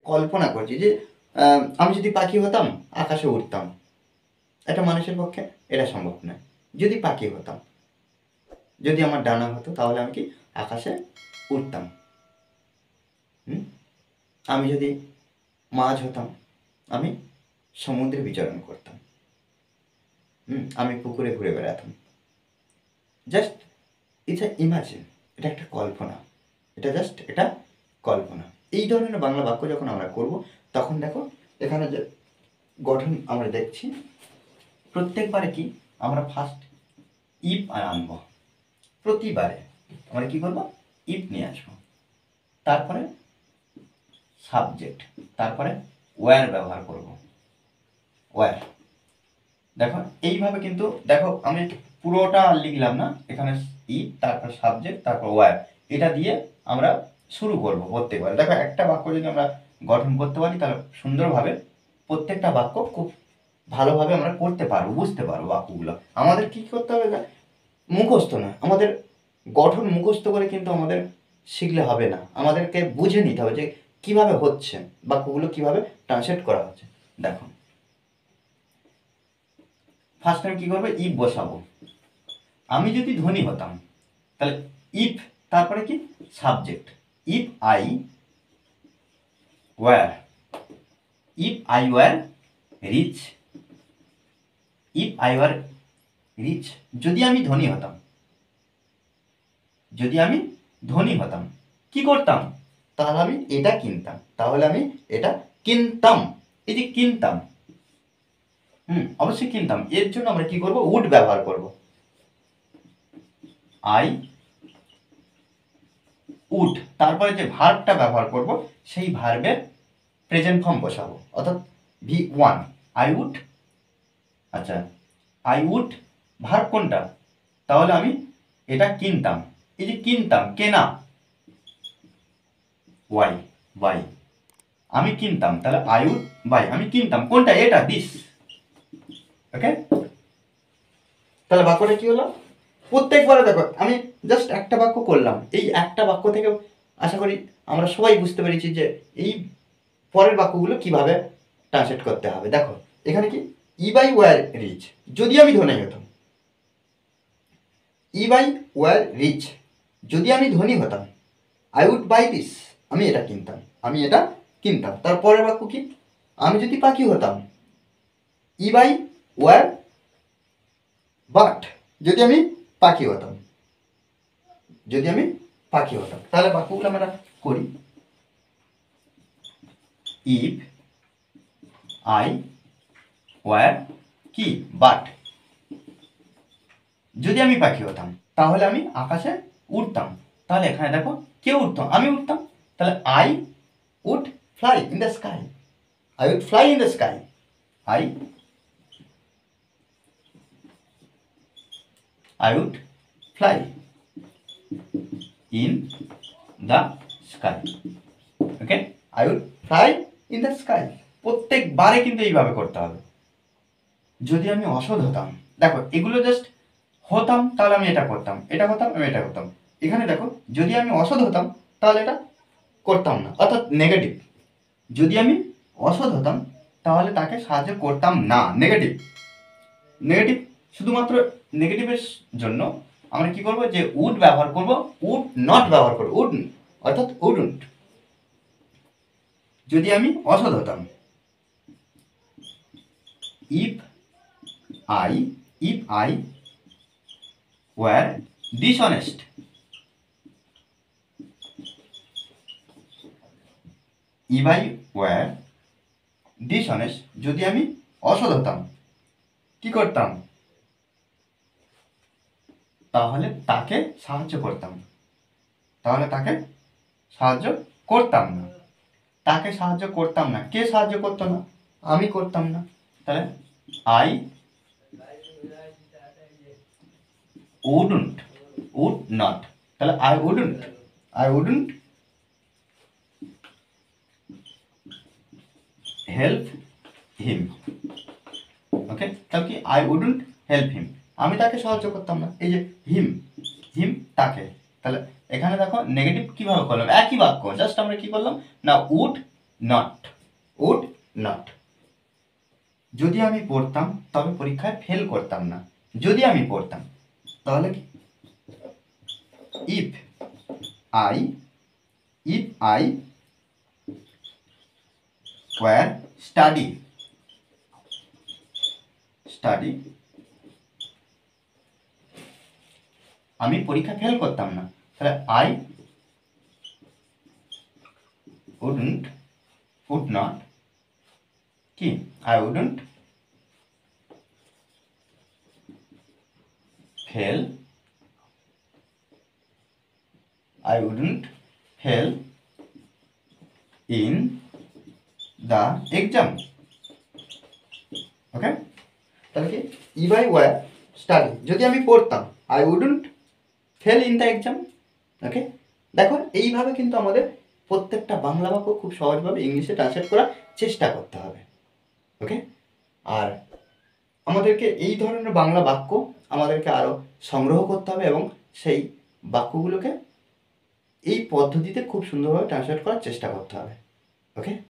কল্পনা করছি যে আমি যদি পাখি হতাম আকাশে উড়তাম। একটা মানুষের পক্ষে এটা সম্ভব নয়। যদি পাখি হতাম, যদি আমার ডানা হতো, তাহলে আমি কি আকাশে উড়তাম। আমি যদি মাছ হতাম, আমি সমুদ্রে বিচরণ করতাম। আমি পুকুরে ঘুরে বেড়াতাম। জাস্ট ইটস এ ইমাজিন, এটা একটা কল্পনা, এটা কল্পনা। এই ধরনের বাংলা বাক্য যখন আমরা করব, তখন দেখো এখানে যে গঠন আমরা দেখছি, প্রত্যেকবারে কি আমরা ফার্স্ট ইফ আনব। প্রতিবারে আমরা কি করব, ইফ নিয়ে আসবো, তারপরে সাবজেক্ট, তারপরে ওয়্যার ব্যবহার করব। ওয়্যার দেখো এইভাবে, কিন্তু দেখো আমি পুরোটা লিখলাম না, এখানে ইফ, তারপর সাবজেক্ট, তারপর ওয়্যার, এটা দিয়ে আমরা শুরু করব প্রত্যেকবার। দেখো একটা বাক্য যদি আমরা গঠন করতে পারি, তাহলে সুন্দরভাবে প্রত্যেকটা বাক্য খুব ভালোভাবে আমরা করতে পারবো, বুঝতে পারবো বাক্যগুলো। আমাদের কি করতে হবে, মুখস্থ না, আমাদের গঠন মুখস্থ করে কিন্তু আমাদের শিখলে হবে না। আমাদেরকে বুঝে নিতে হবে যে কিভাবে হচ্ছে বাক্যগুলো, কিভাবে ট্রান্সলেট করা হচ্ছে। দেখো ফার্স্ট টাইম কি করবো, ইফ বসাবো। আমি যদি ধনী হতাম, তাহলে ইফ, তারপরে কি subject, if I were, if I were rich, if I were rich, যদি আমি ধনী হতাম, যদি আমি ধনী হতাম কি করতাম, তাহলে আমি এটা কিনতাম, তাহলে আমি এটা কিনতাম। এই যে কিনতাম, অবশ্যই কিনতাম, এর জন্য আমরা কি করব, উড ব্যবহার করব। আই উড, তারপরে যে ভার্বটা ব্যবহার করব, সেই ভার্বের প্রেজেন্ট ফর্ম বসাবো, অর্থাৎ V1 আই উড। আচ্ছা, আই উড ভার্ব কোনটা, তাহলে আমি এটা কিনতাম। এই যে কিনতাম, কেনা, ওয়াই, বাই, আমি কিনতাম, তাহলে আই উড বাই, আমি কিনতাম কোনটা, এটা, দিস। ওকে, তাহলে বাক্যটা কি হলো, প্রত্যেকবারে দেখো আমি জাস্ট একটা বাক্য করলাম, এই একটা বাক্য থেকে আশা করি আমরা সবাই বুঝতে পেরেছি যে এই পরের বাক্যগুলো কিভাবে ট্রান্সলেট করতে হবে। দেখো এখানে কি, ইফ আই ওয়্যার রিচ, যদি আমি ধনী হতাম। ইফ আই ওয়্যার রিচ, যদি আমি ধনী হতাম। আই উড বাই দিস, আমি এটা কিনতাম, আমি এটা কিনতাম। তারপরের বাক্য কি, আমি যদি পাখি হতাম। ইফ আই ওয়্যার বাট, যদি আমি পাখি হতাম, যদি আমি পাখি হতাম। তাহলে বাক্যগুলো আমরা করি, ইফ আই ওয়্যার কি, বাট, যদি আমি পাখি হতাম তাহলে আমি আকাশে উড়তাম। তাহলে এখানে দেখো কে উঠতাম, আমি উঠতাম, তাহলে I would fly in the sky, I would fly in the sky, I would fly in the sky. Okay, I would fly in the sky। প্রত্যেকবারে কিন্তু এইভাবে করতে হবে। যদি আমি অসৎ হতাম, দেখো এগুলো জাস্ট হতাম, তাহলে আমি এটা করতাম, এটা হতাম, আমি এটা করতাম। এখানে দেখো যদি আমি অসৎ হতাম, তাহলে এটা করতাম না, অর্থাৎ নেগেটিভ। যদি আমি অসৎ হতাম, তাহলে তাকে সাহায্য করতাম না, নেগেটিভ। নেগেটিভ, শুধুমাত্র নেগেটিভের জন্য আমরা কি করব, যে উড ব্যবহার করব, উড নট ব্যবহার করব, উড অর্থাৎ উডন্ট। যদি আমি অসৎ হতাম, if I were dishonest, if I were dishonest, যদি আমি অসৎ হতাম কি করতাম, তাহলে তাকে সাহায্য করতাম, তাহলে তাকে সাহায্য করতাম না, তাকে সাহায্য করতাম না। কে সাহায্য করতো না, আমি করতাম না। তাহলে আই উডন্ট, উড নট, তাহলে আই উডন্ট হেল্প হিম। ওকে, তাহলে কি, আই উডন্ট হেল্প হিম, আমি তাকে সাহায্য করতাম না। এই যে হিম তাকে, তাহলে এখানে দেখো নেগেটিভ কিভাবে করলাম, একই বাক্য, জাস্ট আমরা কি করলাম না, উড নট, উড নট। যদি আমি পড়তাম তবে পরীক্ষায় ফেল করতাম না। যদি আমি পড়তাম তাহলে কি, ইফ আই ওয়ার স্টাডি আমি পরীক্ষা ফেল করতাম না, তাহলে আই উড নট কি, I wouldn't fail in the exam. Okay, তাহলে কি, ইফ আই ওয়ার স্টাডি, যদি আমি পড়তাম, I wouldn't fail in the exam. Okay, দেখো এইভাবে কিন্তু আমাদের প্রত্যেকটা বাংলা বাক্য খুব সহজভাবে ইংলিশে ট্রান্সলেট করার চেষ্টা করতে হবে। ওকে, আর আমাদেরকে এই ধরনের বাংলা বাক্য আমাদেরকে আরও সংগ্রহ করতে হবে এবং সেই বাক্যগুলোকে এই পদ্ধতিতে খুব সুন্দরভাবে ট্রান্সলেট করার চেষ্টা করতে হবে। ওকে।